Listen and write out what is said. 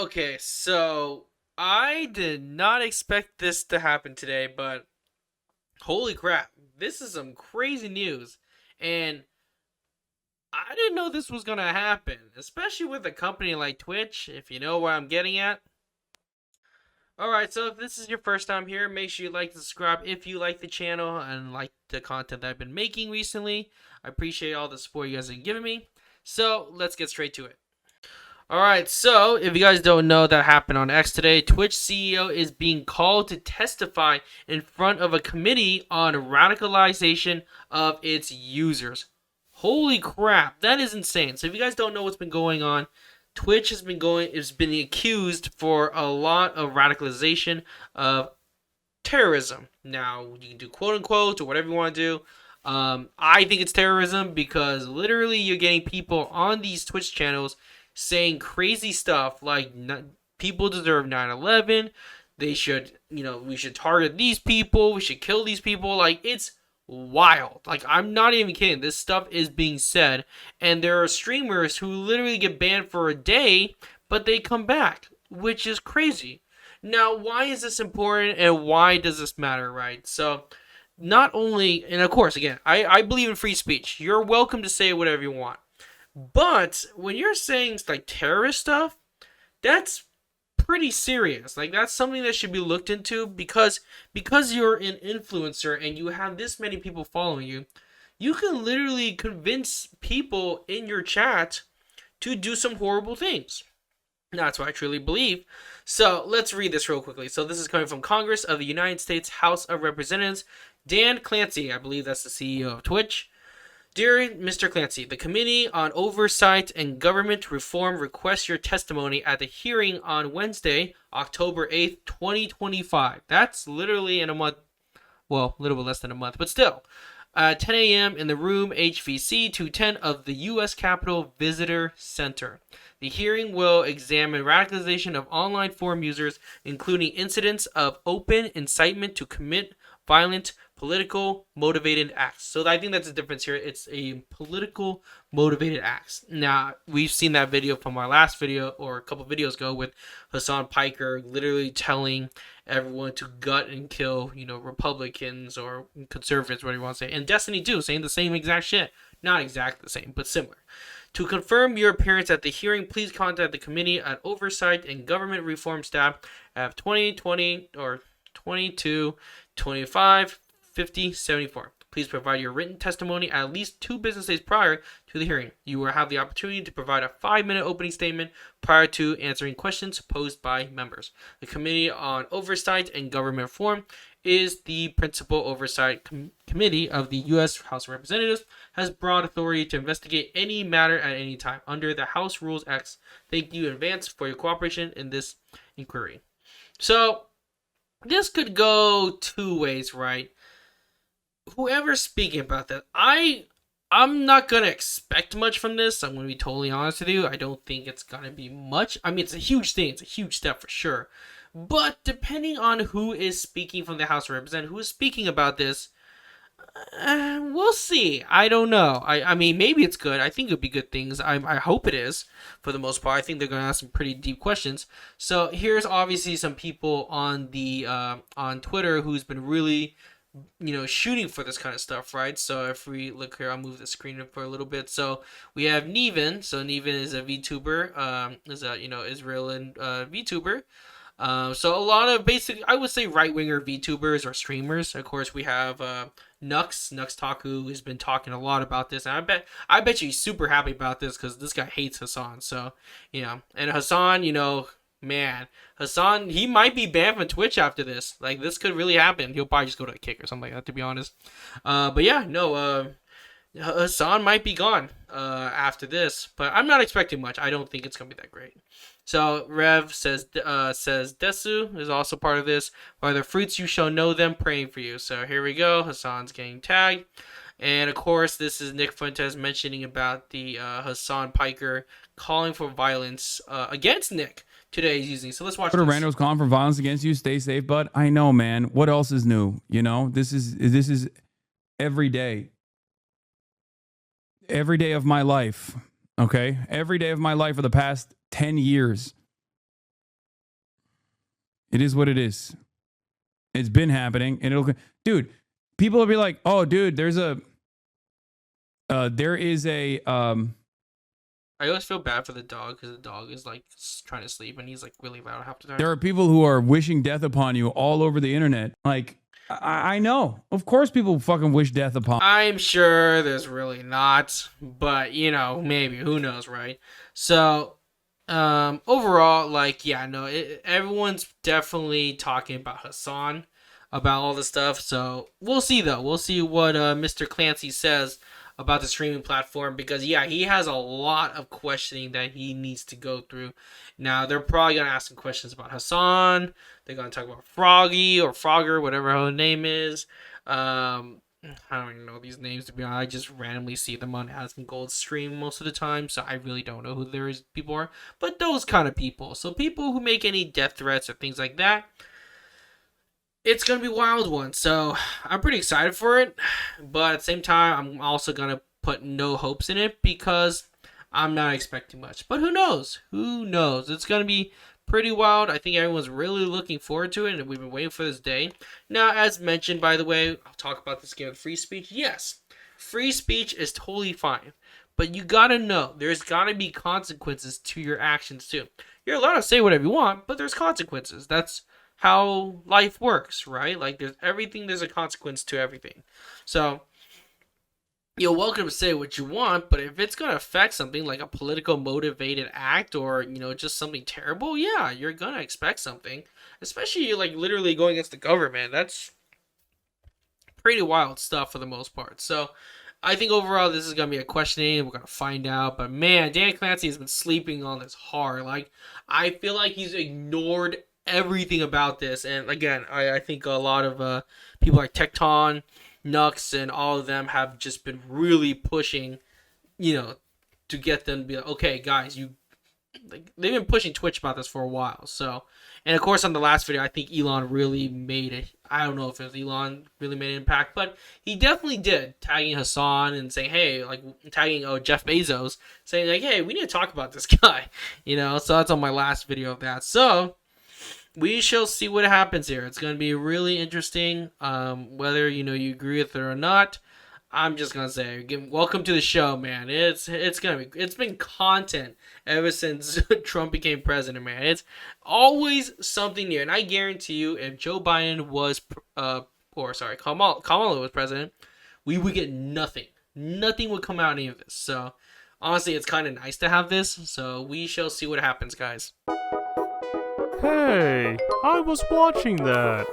Okay, so I did not expect this to happen today, but holy crap, this is some crazy news. And I didn't know this was going to happen, especially with a company like Twitch, if you know where I'm getting at. Alright, so if this is your first time here, make sure you like and subscribe if you like the channel and like the content that I've been making recently. I appreciate all the support you guys have given me. So let's get straight to it. Alright, so if you guys don't know, that happened on X today. Twitch CEO is being called to testify in front of a committee on radicalization of its users. Holy crap, that is insane. So if you guys don't know what's been going on, Twitch has been accused for a lot of radicalization of terrorism. Now, you can do quote unquote or whatever you want to do. I think it's terrorism because literally you're getting people on these Twitch channels saying crazy stuff like people deserve 9/11. They should, we should target these people. We should kill these people. Like, it's wild. Like, I'm not even kidding. This stuff is being said. And there are streamers who literally get banned for a day, but they come back, which is crazy. Now, why is this important and why does this matter, right? So, not only, and of course, again, I believe in free speech. You're welcome to say whatever you want. But when you're saying like terrorist stuff, that's pretty serious. Like that's something that should be looked into because you're an influencer and you have this many people following you, you can literally convince people in your chat to do some horrible things. That's what I truly believe. So let's read this real quickly. So this is coming from Congress of the United States House of Representatives. Dan Clancy, I believe that's the CEO of Twitch. Dear Mr. Clancy, the Committee on Oversight and Government Reform requests your testimony at the hearing on Wednesday, October 8th, 2025. That's literally in a month. Well, a little bit less than a month, but still. 10 a.m. in the room HVC 210 of the U.S. Capitol Visitor Center. The hearing will examine radicalization of online forum users, including incidents of open incitement to commit violent political motivated acts. So I think that's the difference here. It's a political motivated acts. Now, we've seen that video from our last video or a couple videos ago with Hassan Piker literally telling everyone to gut and kill, Republicans or conservatives, whatever you want to say. And Destiny 2 saying the same exact shit. Not exactly the same, but similar. To confirm your appearance at the hearing, please contact the Committee on Oversight and Government Reform staff at 2020 or 22 25 50 74. Please provide your written testimony at least 2 business days prior to the hearing. You will have the opportunity to provide a 5-minute opening statement prior to answering questions posed by members. The Committee on Oversight and Government Reform is the principal oversight committee of the U.S. House of Representatives, has broad authority to investigate any matter at any time under the House Rules Act. Thank you in advance for your cooperation in this inquiry. So, this could go 2 ways, right? Whoever's speaking about that, I'm not gonna expect much from this. I'm gonna be totally honest with you. I don't think it's gonna be much. I mean, it's a huge thing. It's a huge step for sure. But depending on who is speaking from the House of Representatives, who is speaking about this, we'll see. I don't know. I mean, maybe it's good. I think it would be good things. I hope it is, for the most part. I think they're going to ask some pretty deep questions. So here's obviously some people on the on Twitter who's been really, shooting for this kind of stuff, right? So if we look here, I'll move the screen up for a little bit. So we have Neven. So Neven is a VTuber, is a Israeli VTuber. So a lot of basically, I would say right-winger VTubers or streamers. Of course, we have Nux Taku has been talking a lot about this, and I bet you he's super happy about this because this guy hates Hassan. So and Hassan, man, Hassan, he might be banned from Twitch after this. Like, this could really happen. He'll probably just go to a kick or something like that, to be honest. But yeah, no, Hassan might be gone after this, but I'm not expecting much. I don't think it's gonna be that great. So Rev says Desu is also part of this. By the fruits you shall know them, praying for you. So here we go. Hassan's getting tagged. And of course, this is Nick Fuentes mentioning about the Hassan Piker calling for violence against Nick. Today he's using. So let's watch this. Rando's calling for violence against you. Stay safe, bud. I know, man. What else is new? This is every day. Every day of my life. Okay? Every day of my life for the past 10 years. It is what it is. It's been happening, and dude, people will be like, oh, dude, there is a, I always feel bad for the dog because the dog is like trying to sleep and he's like really loud half the time. there are people who are wishing death upon you all over the internet. Like, I know. Of course people fucking wish death upon. I'm sure there's really not, but you know, maybe, who knows, right? So, overall, like, yeah, no, everyone's definitely talking about Hassan, about all this stuff. So we'll see, though. We'll see what Mr. Clancy says about the streaming platform, because yeah, he has a lot of questioning that he needs to go through. Now they're probably gonna ask him questions about Hassan. They're gonna talk about Froggy or Frogger, whatever her name is. I don't even know these names, to be honest. I just randomly see them on Asking Gold stream most of the time, so I really don't know who these people are. But those kind of people. So people who make any death threats or things like that, it's going to be a wild one. So I'm pretty excited for it. But at the same time, I'm also going to put no hopes in it because I'm not expecting much. But who knows? Who knows? It's going to be pretty wild. I think everyone's really looking forward to it, and we've been waiting for this day. Now, as mentioned, by the way, I'll talk about this game of free speech. Yes, free speech is totally fine. But you got to know, there's got to be consequences to your actions too. You're allowed to say whatever you want, but there's consequences. That's how life works, right? Like, there's a consequence to everything. So you're welcome to say what you want, but if it's going to affect something like a political motivated act or, you know, just something terrible, yeah, you're going to expect something. Especially like literally going against the government. That's pretty wild stuff for the most part. So I think overall this is going to be a questioning. We're going to find out. But man, Dan Clancy has been sleeping on this hard. Like, I feel like he's ignored everything about this. And again, I think a lot of people like Tecton, Nux, and all of them have just been really pushing, you know, to get them to be like, okay, guys, they've been pushing Twitch about this for a while. So, and of course on the last video, I think Elon really made it. I don't know if it was Elon really made an impact, but he definitely did, tagging Hassan and saying, hey, like tagging Jeff Bezos, saying like, hey, we need to talk about this guy, you know. So that's on my last video of that. So we shall see what happens here. It's going to be really interesting, whether, you know, you agree with it or not. I'm just going to say, welcome to the show, man. It's been content ever since Trump became president, man. It's always something new. And I guarantee you, if Joe Biden was, Kamala was president, we would get nothing. Nothing would come out of any of this. So, honestly, it's kind of nice to have this. So, we shall see what happens, guys. Hey, I was watching that.